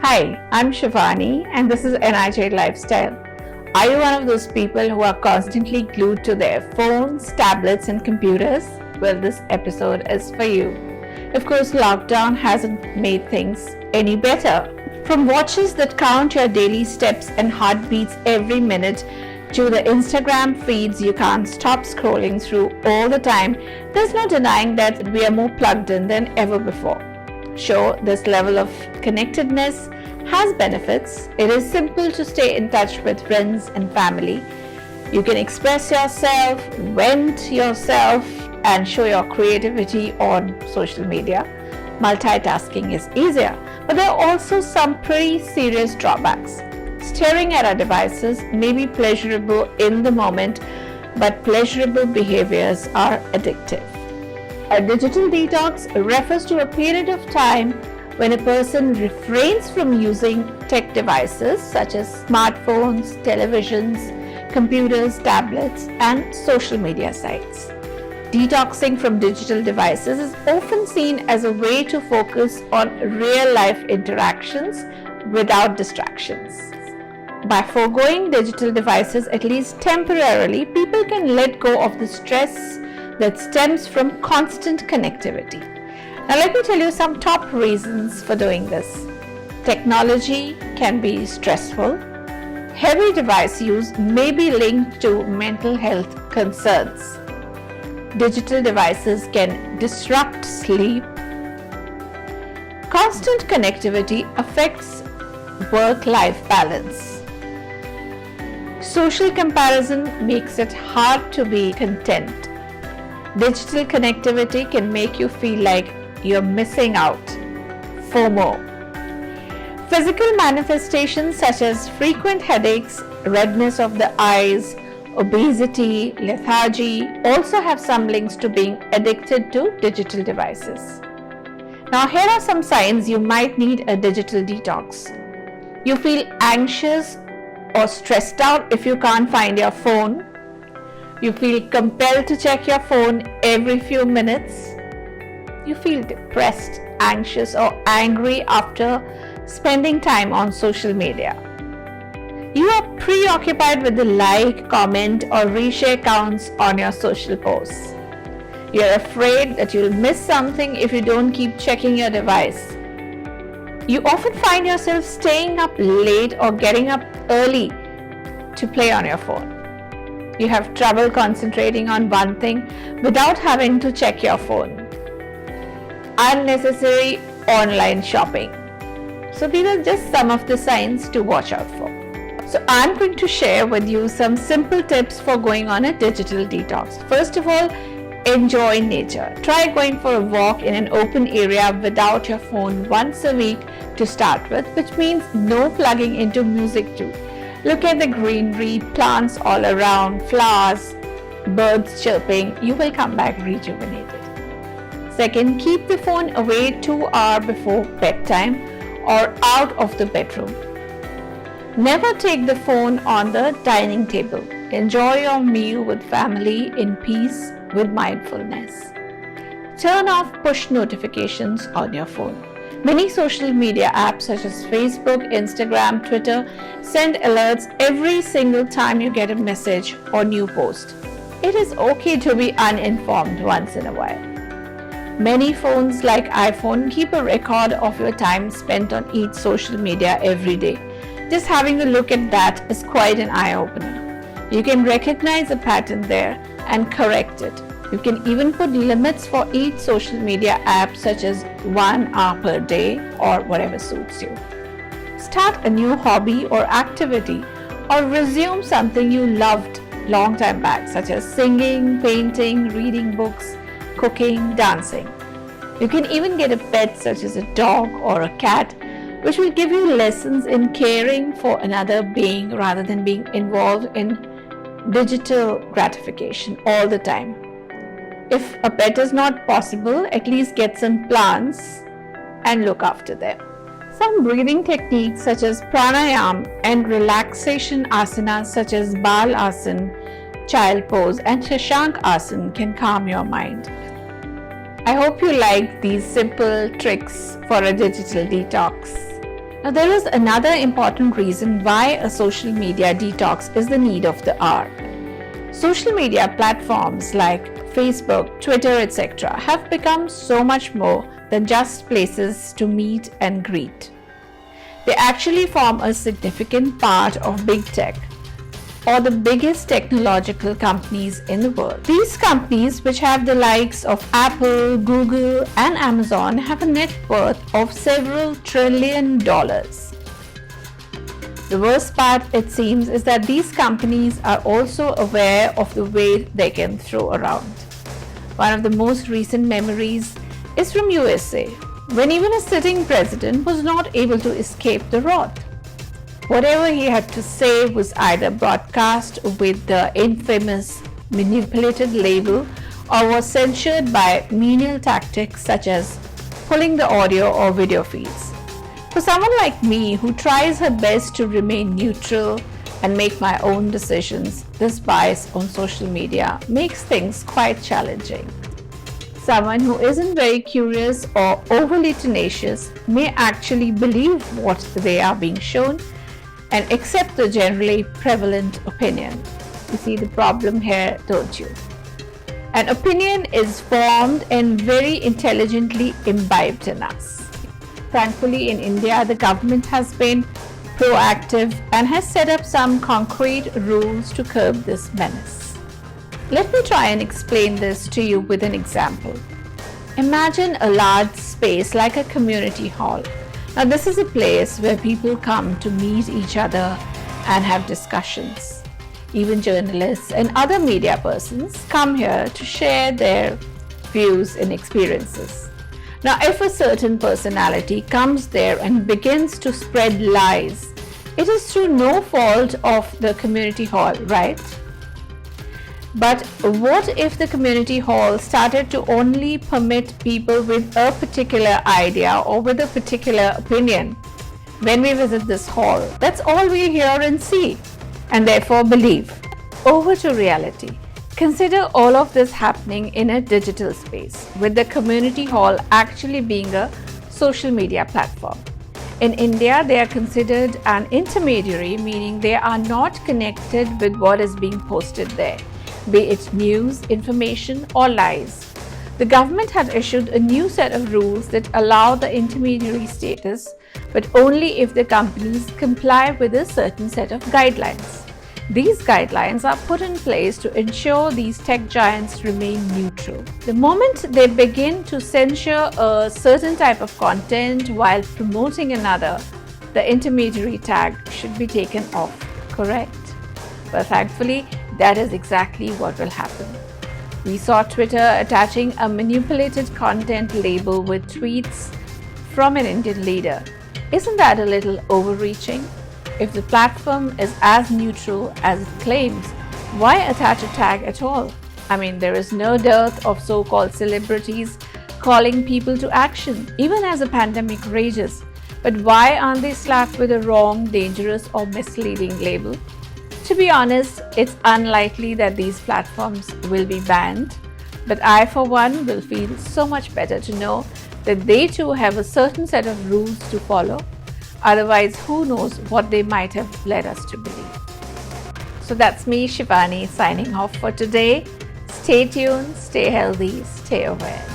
Hi, I'm Shivani and this is NIJ Lifestyle. Are you one of those people who are constantly glued to their phones, tablets and computers? Well, this episode is for you. Of course, lockdown hasn't made things any better. From watches that count your daily steps and heartbeats every minute to the Instagram feeds you can't stop scrolling through all the time, there's no denying that we are more plugged in than ever before. Sure, this level of connectedness has benefits. It is simple to stay in touch with friends and family. You can express yourself, vent yourself, and show your creativity on social media. Multitasking is easier, but there are also some pretty serious drawbacks. Staring at our devices may be pleasurable in the moment, but pleasurable behaviors are addictive. A digital detox refers to a period of time when a person refrains from using tech devices such as smartphones, televisions, computers, tablets, and social media sites. Detoxing from digital devices is often seen as a way to focus on real-life interactions without distractions. By foregoing digital devices, at least temporarily, people can let go of the stress that stems from constant connectivity. Now let me tell you some top reasons for doing this. Technology can be stressful. Heavy device use may be linked to mental health concerns. Digital devices can disrupt sleep. Constant connectivity affects work-life balance. Social comparison makes it hard to be content. Digital connectivity can make you feel like you're missing out. FOMO. Physical manifestations such as frequent headaches, redness of the eyes, obesity, lethargy also have some links to being addicted to digital devices. Now, here are some signs you might need a digital detox. You feel anxious or stressed out if you can't find your phone. You feel compelled to check your phone every few minutes. You feel depressed, anxious, or angry after spending time on social media. You are preoccupied with the like, comment, or reshare counts on your social posts. You're afraid that you'll miss something if you don't keep checking your device. You often find yourself staying up late or getting up early to play on your phone. You have trouble concentrating on one thing without having to check your phone. Unnecessary online shopping. So these are just some of the signs to watch out for. So I'm going to share with you some simple tips for going on a digital detox. First of all, enjoy nature. Try going for a walk in an open area without your phone once a week to start with, which means no plugging into music too. Look at the greenery, plants all around, flowers, birds chirping. You will come back rejuvenated. Second, keep the phone away 2 hours before bedtime or out of the bedroom. Never take the phone on the dining table. Enjoy your meal with family in peace with mindfulness. Turn off push notifications on your phone. Many social media apps such as Facebook, Instagram, Twitter send alerts every single time you get a message or new post. It is okay to be uninformed once in a while. Many phones like iPhone keep a record of your time spent on each social media every day. Just having a look at that is quite an eye-opener. You can recognize a pattern there and correct it. You can even put limits for each social media app such as 1 hour per day or whatever suits you. Start a new hobby or activity or resume something you loved long time back such as singing, painting, reading books, cooking, dancing. You can even get a pet such as a dog or a cat, which will give you lessons in caring for another being rather than being involved in digital gratification all the time. If a pet is not possible, at least get some plants and look after them. Some breathing techniques such as pranayama and relaxation asanas such as Bal Asana, Child Pose and Shashank Asana can calm your mind. I hope you liked these simple tricks for a digital detox. Now, there is another important reason why a social media detox is the need of the hour. Social media platforms like Facebook, Twitter, etc. have become so much more than just places to meet and greet. They actually form a significant part of big tech, or the biggest technological companies in the world. These companies, which have the likes of Apple, Google, and Amazon, have a net worth of several $trillion. The worst part, it seems, is that these companies are also aware of the weight they can throw around. One of the most recent memories is from USA, when even a sitting president was not able to escape the wrath. Whatever he had to say was either broadcast with the infamous manipulated label or was censured by menial tactics such as pulling the audio or video feeds. For someone like me who tries her best to remain neutral and make my own decisions, this bias on social media makes things quite challenging. Someone who isn't very curious or overly tenacious may actually believe what they are being shown and accept the generally prevalent opinion. You see the problem here, don't you? An opinion is formed and very intelligently imbibed in us. Thankfully, in India, the government has been proactive and has set up some concrete rules to curb this menace. Let me try and explain this to you with an example. Imagine a large space like a community hall. Now, this is a place where people come to meet each other and have discussions. Even journalists and other media persons come here to share their views and experiences. Now, if a certain personality comes there and begins to spread lies, it is through no fault of the community hall, right? But what if the community hall started to only permit people with a particular idea or with a particular opinion? When we visit this hall, that's all we hear and see, and therefore believe. Over to reality. Consider all of this happening in a digital space, with the community hall actually being a social media platform. In India, they are considered an intermediary, meaning they are not connected with what is being posted there, be it news, information, or lies. The government had issued a new set of rules that allow the intermediary status, but only if the companies comply with a certain set of guidelines. These guidelines are put in place to ensure these tech giants remain neutral. The moment they begin to censure a certain type of content while promoting another, the intermediary tag should be taken off, correct? But thankfully, that is exactly what will happen. We saw Twitter attaching a manipulated content label with tweets from an Indian leader. Isn't that a little overreaching? If the platform is as neutral as it claims, why attach a tag at all? I mean, there is no dearth of so-called celebrities calling people to action, even as a pandemic rages. But why aren't they slapped with a wrong, dangerous, or misleading label? To be honest, it's unlikely that these platforms will be banned, but I, for one, will feel so much better to know that they too have a certain set of rules to follow. Otherwise, who knows what they might have led us to believe. So that's me, Shivani, signing off for today. Stay tuned, stay healthy, stay aware.